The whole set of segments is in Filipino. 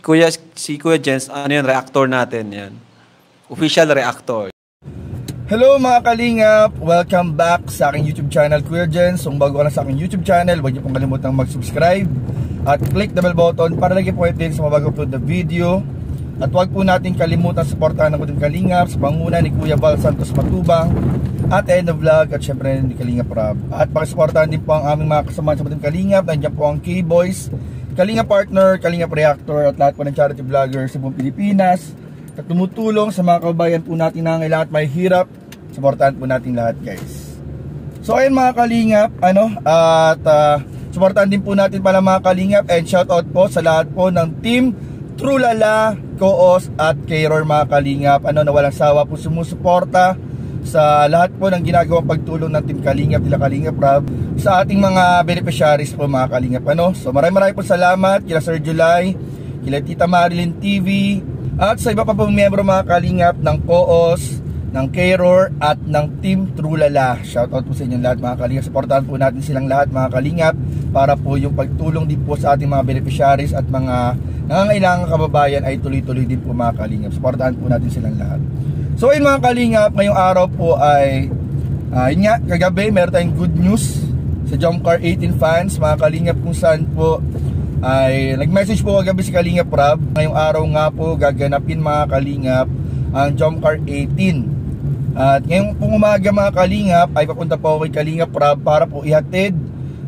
Kuya Jens, ano yan, reactor natin yan. Official reactor. Hello mga kalingap! Welcome back sa aking YouTube channel, Kuya Jens. Kung bago ka lang sa aking YouTube channel, huwag niyo pong kalimutang mag-subscribe at click the bell button para lagi po din sa mabago upload na video. At huwag po natin kalimutan supportahan ng Kuya Kalingap sa panguna ni Kuya Val Santos Matubang at End of Vlog at syempre ni Kalingap Rob. At pakisuportahan din po ang aming mga kasama sa Kuya Kalingap. Nandiyan po ang K-Boys, Kalingap Partner, Kalingap Reactor at lahat po ng charity vloggers sa buong Pilipinas at tumutulong sa mga kababayan po natin na ngailangan at may hirap. Supportahan po natin lahat, guys. So ayun mga kalingap, supportahan din po natin pala mga kalingap and shoutout po sa lahat po ng team Trulala, Koos at Kayror mga kalingap, na walang sawa po sumusuporta sa lahat po ng ginagawang pagtulong ng team Kalingap, nila Kalingap Rob, sa ating mga beneficiaries po mga kalingap. So maraming po salamat kila Sir July, kila Tita Marilyn TV at sa iba pa pong miyembro mga kalingap ng Koos, ng Kayror at ng Team Trulala. Shoutout po sa inyong lahat mga kalingap. Supportahan po natin silang lahat mga kalingap para po yung pagtulong din po sa ating mga beneficiaries at mga nangangailangang kababayan ay tuloy-tuloy din po mga kalingap. Supportahan po natin silang lahat. So ayun mga kalingap, ngayong araw po ay yun nga, kagabi meron tayong good news sa Jomcar 18 fans mga kalingap, kung saan po ay nag-message po kagabi si Kalingap Rob. Ngayong araw nga po gaganapin mga kalingap ang Jomcar 18. At ngayong pong umaga mga kalingap ay papunta po kay Kalingap Rob para po ihatid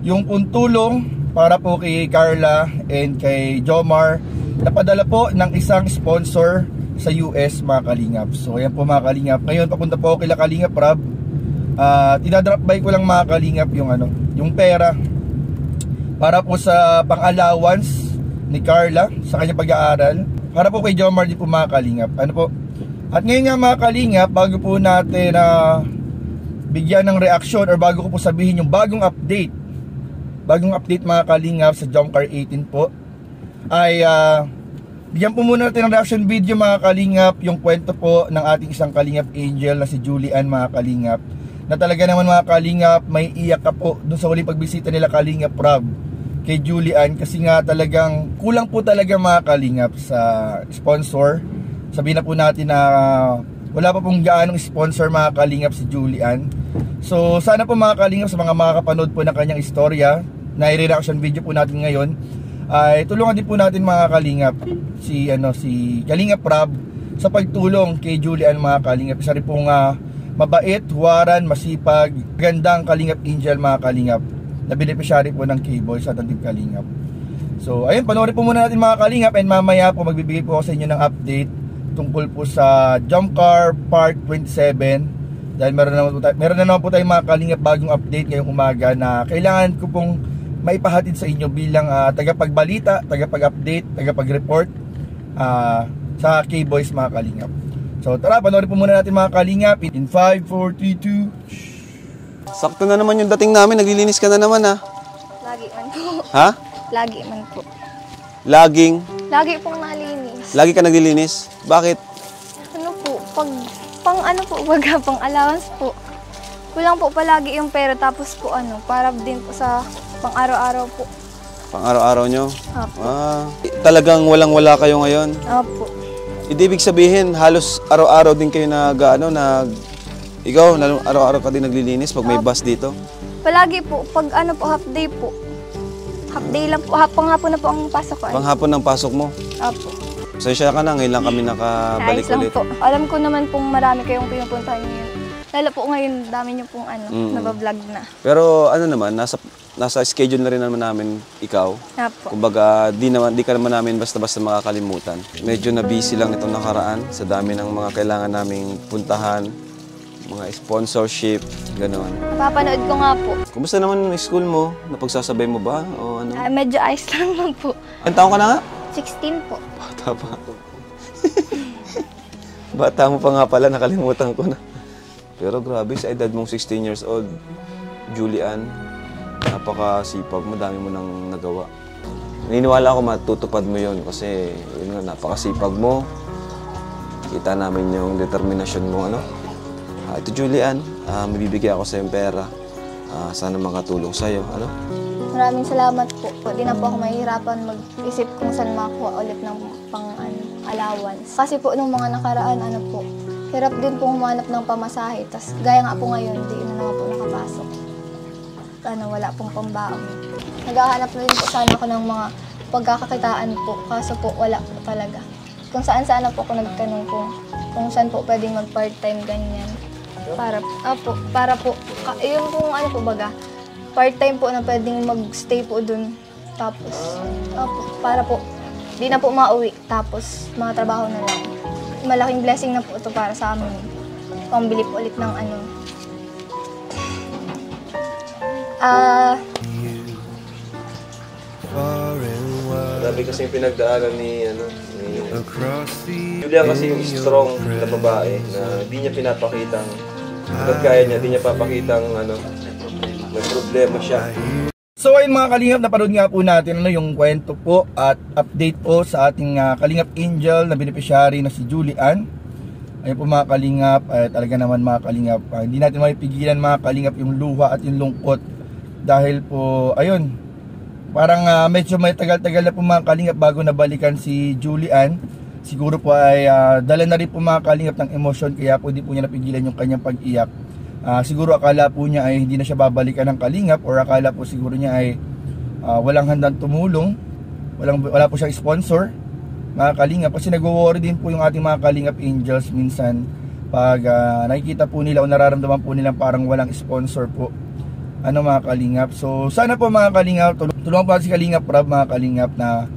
yung puntulong para po kay Carla and kay Jomar na padala po ng isang sponsor sa US mga kalingap. So ayan po mga kalingap, ngayon papunta po kay Kalingap Rob. Tinadrop by ko lang mga kalingap yung pera para po sa pang-allowance ni Carla sa kanyang pag-aaral, para po kay Jomar din po mga kalingap. At ngayon nga mga kalingap, bago po natin bigyan ng reaction or bago ko po sabihin yung bagong update mga kalingap sa Jomcar 18 po, ay bigyan po muna natin ng reaction video mga kalingap, yung kwento po ng ating isang kalingap angel na si Julian mga kalingap, na talaga naman mga kalingap may iyak ka po dun sa huling pagbisita nila Kalingap Rob kay Julian, kasi nga talagang kulang po talaga mga kalingap sa sponsor. Sabihin na po natin na wala pa pong gaanong sponsor mga kalingap si Julian. So sana po mga kalingap, sa mga makakapanood po ng kanyang istorya na i-reaction video po natin ngayon, ay tulungan din po natin mga kalingap si Kalingap Rob sa pagtulong kay Julian mga kalingap. Isa rin pong mabait, huwaran, masipag, gandang Kalingap angel mga kalingap na beneficiary po ng K-Boys at ng Team Kalingap. So ayun, panoorin po muna natin mga kalingap, and mamaya po magbibigay po ako sa inyo ng update tungkol po sa Jomcar Part 27. Dahil meron na naman po tayong mga kalingap bagong update ngayong umaga na kailangan ko pong maipahatid sa inyo bilang tagapagbalita, tagapag-update, tagapag-report sa K-Boys mga kalingap. So tara, panoorin po muna natin mga kalingap in 5, 4, 3, 2. Sakto na naman yung dating namin, naglilinis ka na naman Lagi man po. Ha? Lagi man po. Lagi pong nalinis. Lagi ka naglilinis? Bakit? Pang allowance po. Kulang po palagi yung pera, tapos po para din po sa pang araw-araw po. Pang araw-araw nyo? Opo. Talagang walang-wala kayo ngayon? Opo. Ibig sabihin, halos araw-araw din kayo ikaw, araw-araw ka din naglilinis pag may bus dito? Palagi po, pag half day po. Half day lang po, panghapon na po ang pasok ko. Panghapon ng pasok mo? Opo. Pasensya ka na, ngayon lang kami nakabalik ulit. Po. Alam ko naman pong marami kayong pinupuntahan ngayon. Lalo po ngayon, dami niyo pong nabablog na. Pero naman, nasa schedule na rin naman namin ikaw. Opo. Kumbaga, di ka naman namin basta-basta makakalimutan. Medyo na busy lang itong nakaraan sa dami ng mga kailangan naming puntahan, mga sponsorship, gano'n. Papanood ko nga po. Kumusta naman yung school mo? Napagsasabay mo ba? O ano? Medyo ayos lang naman po. Ilang taon ka na nga? 16 po. Bata pa. Bata mo pa nga pala, nakalimutan ko na. Pero grabe, sa edad mong 16 years old, Julian, napakasipag mo, dami mo nang nagawa. Naniniwala ako matutupad mo yun kasi yun nga, napakasipag mo. Kita namin yung determinasyon mo, Ito Julian, mabibigyan ako sa yung pera. Sana makatulong sa'yo, Maraming salamat po. Di na po ako mahihirapan mag-isip kung saan makakuha ulit ng allowance. Kasi po nung mga nakaraan, hirap din po humanap ng pamasahe. Tas gaya nga po ngayon, di na naman po nakapasok. Wala pong pambaon. Naghahanap na din po sana ako ng mga pagkakakitaan po. Kaso po, wala po talaga. Kung saan po ako nagtanong kung saan po pwedeng mag-part-time ganyan. Para po, yun po baga, part-time po na pwedeng mag-stay po dun. Tapos, para po, di na po mauwi. Tapos, mga trabaho na lang. Malaking blessing na po ito para sa amin. Pambili po ulit ng Grabe kasi yung pinagdaanan ni Julia kasi yung strong na babae na di niya pinapakitang kaya niya, di niya papakitang may problema siya. So ayun mga Kalingap, napanood nga po natin yung kwento po at update po sa ating Kalingap Angel na beneficiary na si Julian. Ayun po mga Kalingap, talaga naman mga Kalingap, hindi natin maipigilan mga Kalingap yung luha at yung lungkot dahil po ayun, parang medyo may tagal-tagal na po mga Kalingap bago nabalikan si Julian. Siguro po ay dala na rin po mga Kalingap ng emosyon, kaya po hindi po niya napigilan yung kanyang pag-iyak. Siguro akala po niya ay hindi na siya babalikan ng Kalingap, or akala po siguro niya ay walang handang tumulong, wala po siyang sponsor mga Kalingap. Kasi nag-worry din po yung ating mga Kalingap Angels minsan pag nakikita po nila o nararamdaman po nila parang walang sponsor po mga Kalingap. So sana po mga Kalingap, tulungan po si Kalingap Rob mga Kalingap na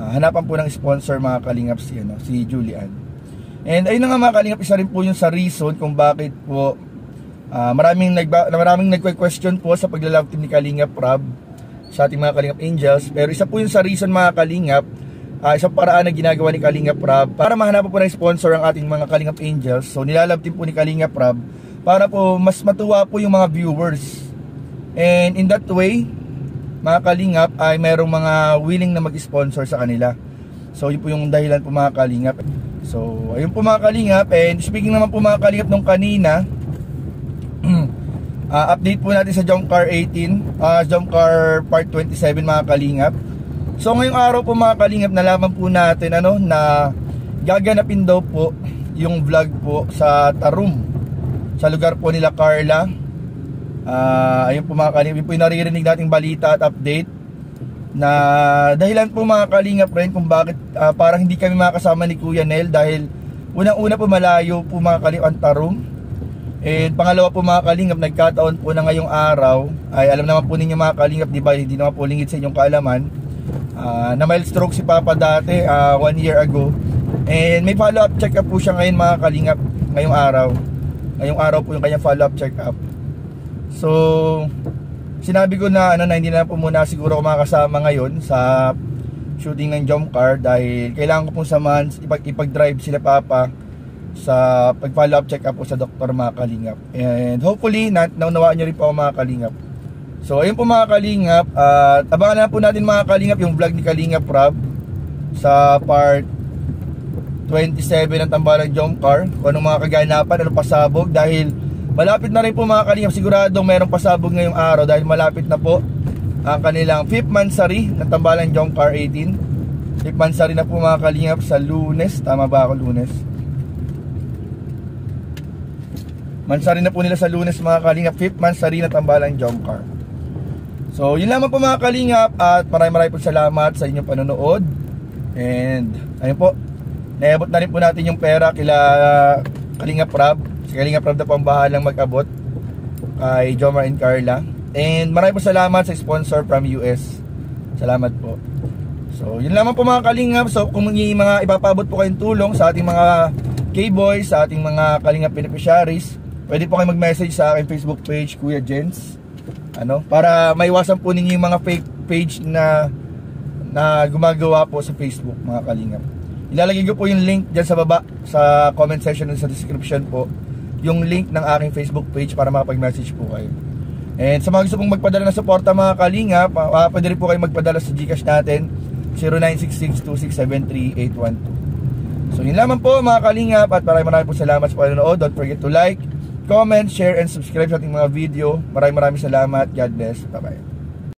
hanapan po ng sponsor mga Kalingap si Julian. And ayun na nga mga Kalingap, isa rin po yung sa reason kung bakit po maraming nagque-question po sa pagla-love team ni Kalingap Rob sa ating mga Kalingap Angels. Pero isa po yung sa reason mga Kalingap, isang paraan na ginagawa ni Kalingap Rob para mahanapan po ng sponsor ang ating mga Kalingap Angels. So nilalove team po ni Kalingap Rob para po mas matuwa po yung mga viewers. And in that way, mga Kalingap ay merong mga willing na mag-sponsor sa kanila. So yun po yung dahilan po mga Kalingap. So ayun po mga Kalingap. And speaking naman po mga Kalingap nung kanina, update po natin sa Jump Car 18, Jump Car Part 27 mga Kalingap. So ngayong araw po mga Kalingap, nalaman po natin na gaganapin daw po yung vlog po sa Tarum, sa lugar po nila Carla. Ayun po mga Kalingap, yun po yung naririnig nating balita at update na dahilan po mga Kalingap rin kung bakit parang hindi kami makasama ni Kuya Nel, dahil unang-una po malayo po mga Kalingap ang Tarum. And pangalawa po mga Kalingap, nagkataon po na ngayong araw ay alam naman po ninyo mga Kalingap, di ba, hindi naman po lingid sa inyong kaalaman, na mild stroke si Papa dati 1 year ago. And may follow up check up po siya ngayon mga Kalingap, ngayong araw po yung kanyang follow up check up. So sinabi ko na hindi na po muna siguro ako makakasama ngayon sa shooting ng Jump Car, dahil kailangan ko pong samahan ipag-drive sila Papa sa pag-follow up check up po sa doktor mga Kalingap. And hopefully naunawaan nyo rin po mga Kalingap. So ayun po mga Kalingap, abangan na po natin mga Kalingap yung vlog ni Kalingap Rob sa part 27 ng Tambalang Jump Car, kung anong mga kaganapan, anong pasabog, dahil malapit na rin po mga Kalingap, siguradong merong pasabog ngayong araw dahil malapit na po ang kanilang 5th mansari ng Tambalang Jump Car 18. 5th mansari na po mga Kalingap sa Lunes, tama ba ako, Lunes? Mansari na po nila sa Lunes mga Kalingap, 5th mansari na Tambalang Jump Car. So yun lamang po mga Kalingap, at maraming po salamat sa inyong panonood. And ayun po, naabot na rin po natin yung pera kila Kalingap Rob. Si Kalingap Rob na po ang bahalang mag-abot kay Jomar and Carla. And maraming po salamat sa sponsor from US. Salamat po. So yun lamang po mga Kalingap. So kung may mga ipapabot po kayong tulong sa ating mga K-boys, sa ating mga Kalingap beneficiaries, pwede po kayo mag-message sa aking Facebook page, Kuya Jens, para maiwasan po ninyo yung mga fake page na gumagawa po sa Facebook mga Kalingap. Ilalagay ko po yung link dyan sa baba sa comment section and sa description po, yung link ng aking Facebook page para makapag-message po kayo. And sa mga gusto pong magpadala ng suporta mga Kalingap, pwede rin po kayo magpadala sa Gcash natin, 0966-2673812. So yun lamang po mga Kalingap, at maraming po salamat sa panonood. Don't forget to like, comment, share, and subscribe sa ating mga video. Maraming salamat. God bless. Bye-bye.